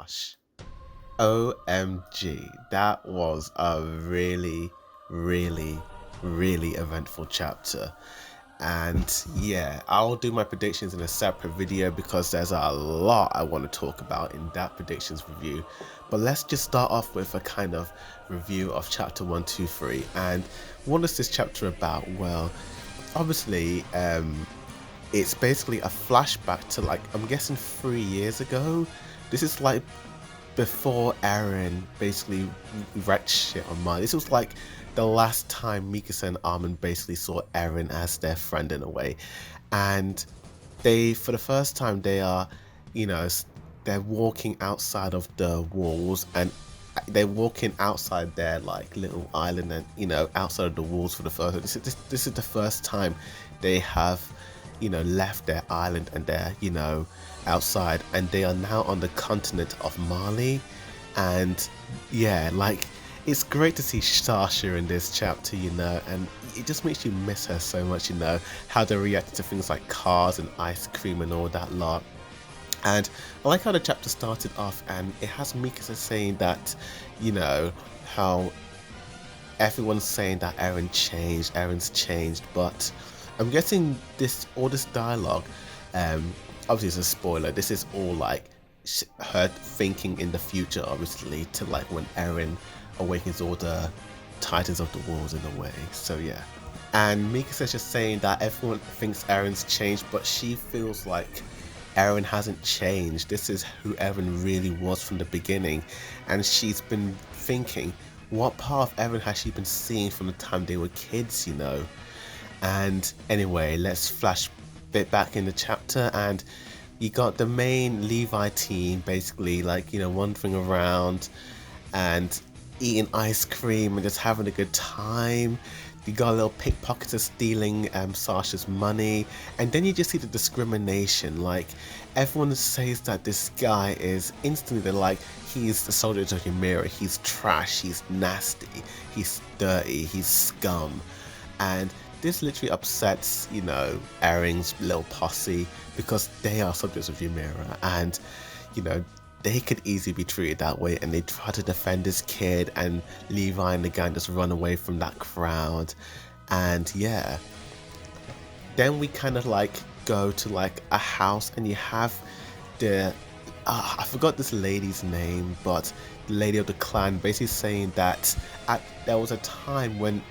gosh. OMG. That was a really, really, really eventful chapter. And yeah, I'll do my predictions in a separate video because there's a lot I want to talk about in that predictions review. But let's just start off with a kind of review of chapter 1, 2, 3. And what is this chapter about? Well, obviously, it's basically a flashback to, like, I'm guessing 3 years ago. This is like before Eren basically wrecked shit on Marley. This was like the last time Mikasa and Armin basically saw Eren as their friend in a way. And they, for the first time, they are, you know, they're walking outside of the walls, and they're walking outside their like little island, and outside of the walls for the first time. This is the first time they have, left their island, and they're, outside, and they are now on the continent of Marley. And yeah, like, it's great to see Sasha in this chapter, and it just makes you miss her so much, how they reacted to things like cars and ice cream and all that lot. And I like how the chapter started off, and it has Mikasa saying that, how everyone's saying that Eren's changed, but I'm guessing all this dialogue, obviously it's a spoiler, this is all like her thinking in the future, obviously, to like when Eren awakens all the titans of the walls in a way. So yeah. And Mikasa's just saying that everyone thinks Eren's changed, but she feels like Eren hasn't changed. This is who Eren really was from the beginning. And she's been thinking, what part of Eren has she been seeing from the time they were kids, And anyway, let's flash a bit back in the chapter, and you got the main Levi team basically like, wandering around and eating ice cream and just having a good time. You got a little pickpocketer stealing Sasha's money, and then you just see the discrimination. Like, everyone says that this guy is instantly, they're like, he's the soldier of Ymira, he's trash, he's nasty, he's dirty, he's scum. And this literally upsets, Eren's little posse, because they are subjects of Ymira, and, they could easily be treated that way, and they try to defend this kid, and Levi and the gang just run away from that crowd. And yeah, then we kind of like go to like a house, and you have the I forgot this lady's name, but the lady of the clan basically saying that there was a time when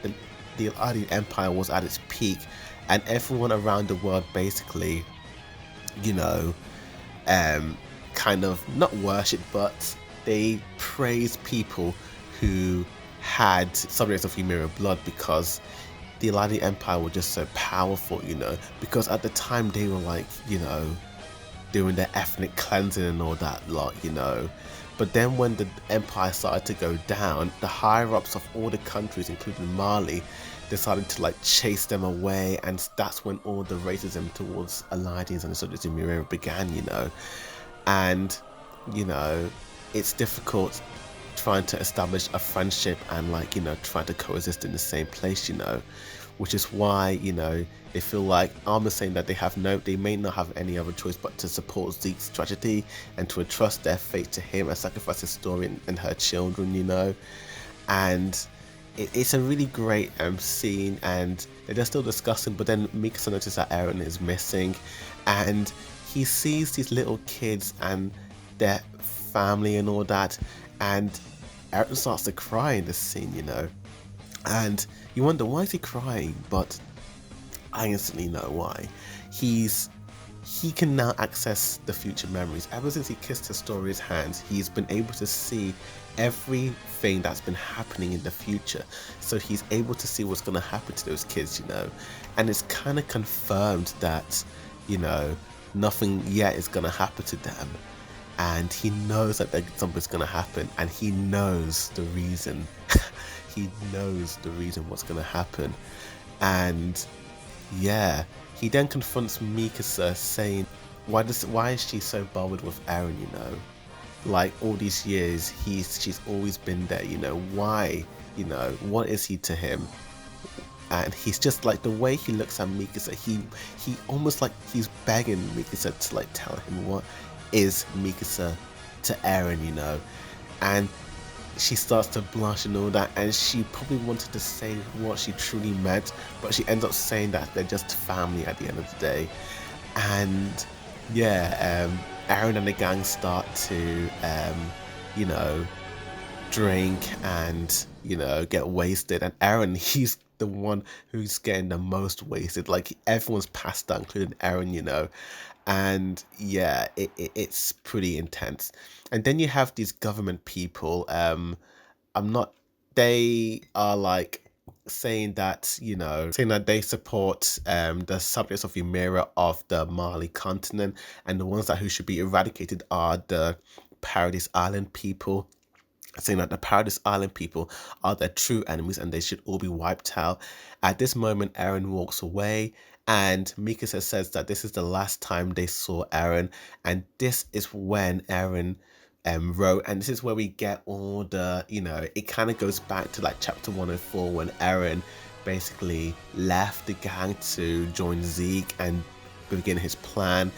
the Adi Empire was at its peak, and everyone around the world basically, kind of not worship, but they praise people who had subjects of Ymira blood, because the Aladi Empire were just so powerful, because at the time they were like, doing their ethnic cleansing and all that lot, But then when the empire started to go down, the higher ups of all the countries, including Marley, decided to like chase them away, and that's when all the racism towards Aladians and the subjects of Ymira began, And it's difficult trying to establish a friendship and like, trying to coexist in the same place, which is why, they feel like Armin's saying that they may not have any other choice but to support Zeke's tragedy and to entrust their fate to him and sacrifice his story and her children, And it's a really great scene, and they're still discussing, but then Mikasa notices that Eren is missing, and he sees these little kids and their family and all that, and Eren starts to cry in this scene, And you wonder, why is he crying? But I instantly know why. He can now access the future memories. Ever since he kissed Historia's hands, he's been able to see everything that's been happening in the future. So he's able to see what's going to happen to those kids, And it's kind of confirmed that, nothing yet is going to happen to them. And he knows that something's going to happen, and he knows the reason. He knows the reason what's going to happen. And yeah, he then confronts Mikasa saying, why is she so bothered with Eren, Like, all these years, she's always been there, why, what is he to him? And he's just like, the way he looks at Mikasa, he almost like he's begging Mikasa to like tell him what is Mikasa to Eren, you know, and she starts to blush and all that, and she probably wanted to say what she truly meant, but she ends up saying that they're just family at the end of the day. And yeah, Eren and the gang start to, you know, drink and, you know, get wasted. And Eren, he's the one who's getting the most wasted. Like, everyone's passed out, including Eren, you know. And yeah, it's pretty intense. And then you have these government people. I'm not. They are like saying that, you know, saying that they support the subjects of Ymira of the Marley continent, and the ones that who should be eradicated are the Paradise Island people, saying that the Paradise Island people are their true enemies and they should all be wiped out. At this moment, Eren walks away, and Mikasa says that this is the last time they saw Eren, and this is when Eren wrote, and this is where we get all the, you know, it kind of goes back to like chapter 104 when Eren basically left the gang to join Zeke and begin his plan,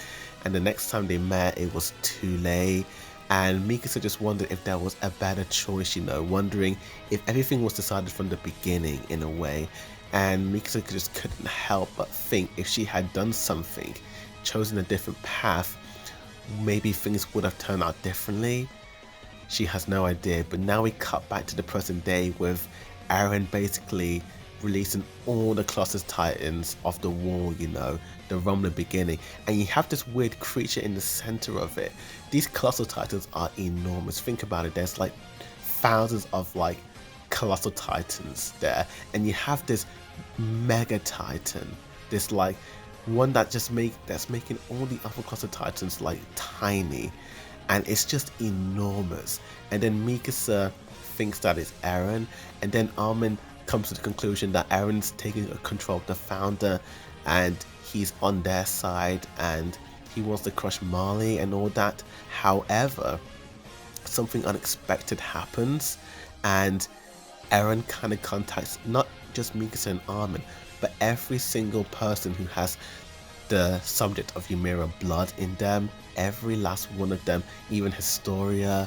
and the next time they met, it was too late. And Mikasa just wondered if there was a better choice, you know, wondering if everything was decided from the beginning in a way. And Mikasa just couldn't help but think if she had done something, chosen a different path, maybe things would have turned out differently. She has no idea. But now we cut back to the present day with Eren basically releasing all the Colossus Titans off the wall, you know, the Rumbler beginning, and you have this weird creature in the center of it. These Colossal Titans are enormous. Think about it, there's like thousands of like Colossal Titans there, and you have this Mega Titan, this like one that that's making all the other Colossal Titans like tiny, and it's just enormous. And then Mikasa thinks that it's Eren, and then Armin comes to the conclusion that Eren's taking control of the founder and he's on their side and he wants to crush Marley and all that. However, something unexpected happens and Eren kind of contacts not just Mikasa and Armin, but every single person who has the subject of Ymira blood in them, every last one of them, even Historia.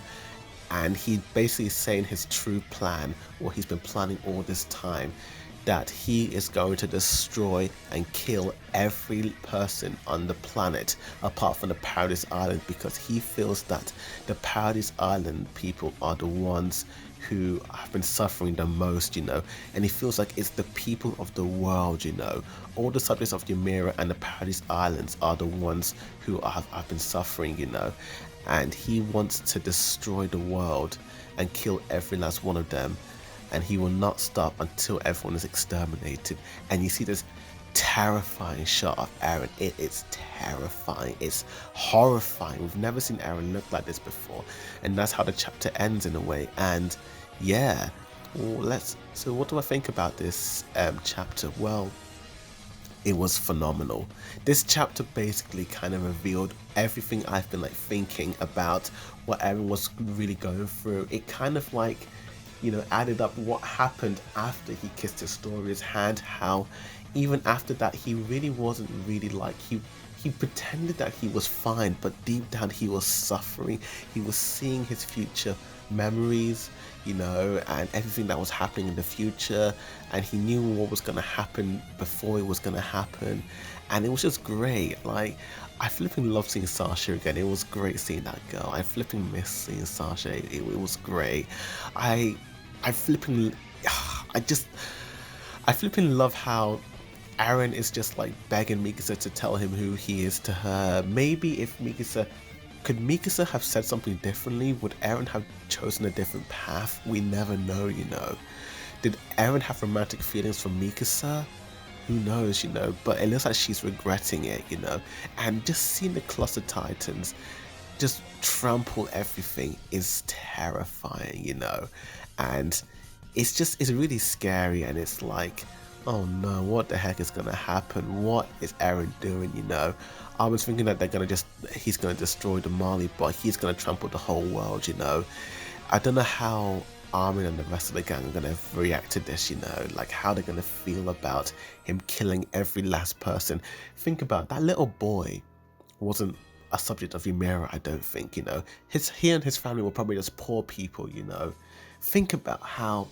And he basically saying his true plan, what he's been planning all this time, that he is going to destroy and kill every person on the planet apart from the Paradise Island, because he feels that the Paradise Island people are the ones who have been suffering the most, you know, and he feels like it's the people of the world, you know, all the subjects of Ymira and the Paradise Islands are the ones who have been suffering, you know, and he wants to destroy the world and kill every last one of them, and he will not stop until everyone is exterminated. And you see this terrifying shot of Eren. It is terrifying, it's horrifying. We've never seen Eren look like this before, and that's how the chapter ends in a way. And yeah, well, so what do I think about this chapter? Well, it was phenomenal. This chapter basically kind of revealed everything I've been like thinking about what Eren was really going through. It kind of like, you know, added up what happened after he kissed Historia's hand, how even after that he really wasn't really like, he pretended that he was fine, but deep down he was suffering. He was seeing his future memories, you know, and everything that was happening in the future, and he knew what was going to happen before it was going to happen. And it was just great. Like, I flipping love seeing Sasha again. It was great seeing that girl. I flipping miss seeing Sasha. It was great. I flipping love how Eren is just like begging Mikasa to tell him who he is to her. Maybe if could Mikasa have said something differently? Would Eren have chosen a different path? We never know, you know. Did Eren have romantic feelings for Mikasa? Who knows, you know, but it looks like she's regretting it, you know. And just seeing the Cluster Titans just trample everything is terrifying, you know. And it's really scary, and it's like, oh no, what the heck is gonna happen? What is Eren doing, you know? I was thinking that he's gonna destroy the Marley, but he's gonna trample the whole world, you know? I don't know how Armin and the rest of the gang are gonna react to this, you know, like how they're gonna feel about him killing every last person. Think about it, that little boy wasn't a subject of Ymera, I don't think, you know. He and his family were probably just poor people, you know. Think about how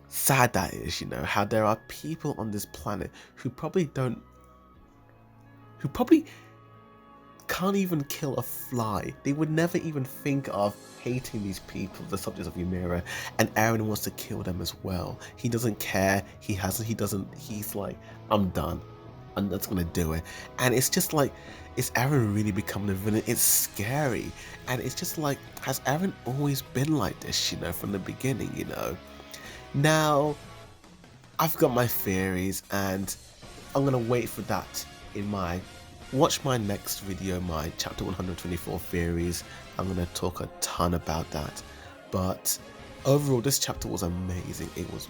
sad that is, you know, how there are people on this planet who probably can't even kill a fly. They would never even think of hating these people, the subjects of Ymera, and Eren wants to kill them as well. He doesn't care. He's like, I'm done. I'm that's gonna do it. And it's just like, is Eren really becoming a villain? It's scary. And it's just like, has Eren always been like this, you know, from the beginning, you know? Now, I've got my theories, and I'm gonna wait for that watch my next video, my chapter 124 theories. I'm gonna talk a ton about that. But overall, this chapter was amazing. It was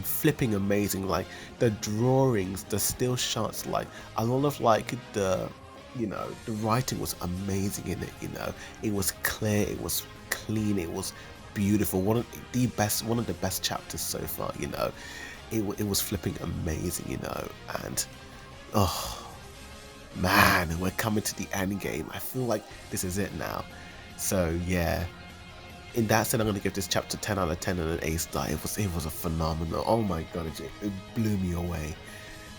flipping amazing. Like the drawings, the still shots, like a lot of like the writing was amazing in it. You know, it was clear, it was clean, it was beautiful. One of the best chapters so far. You know, it was flipping amazing. You know, and oh man, we're coming to the end game. I feel like this is it now. So yeah, in that sense, I'm gonna give this chapter 10 out of 10 and an A star. It was a phenomenal. Oh my god, it blew me away.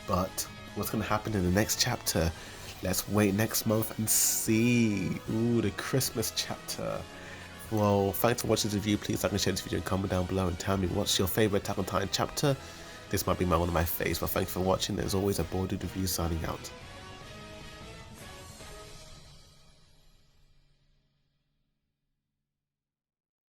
But what's gonna happen in the next chapter? Let's wait next month and see. Ooh, the Christmas chapter. Well, thanks for watching this review. Please like and share this video and comment down below and tell me what's your favorite Attack on Titan chapter. This might be one of my faves, but thanks for watching. There's always a Bored Dude Review signing out.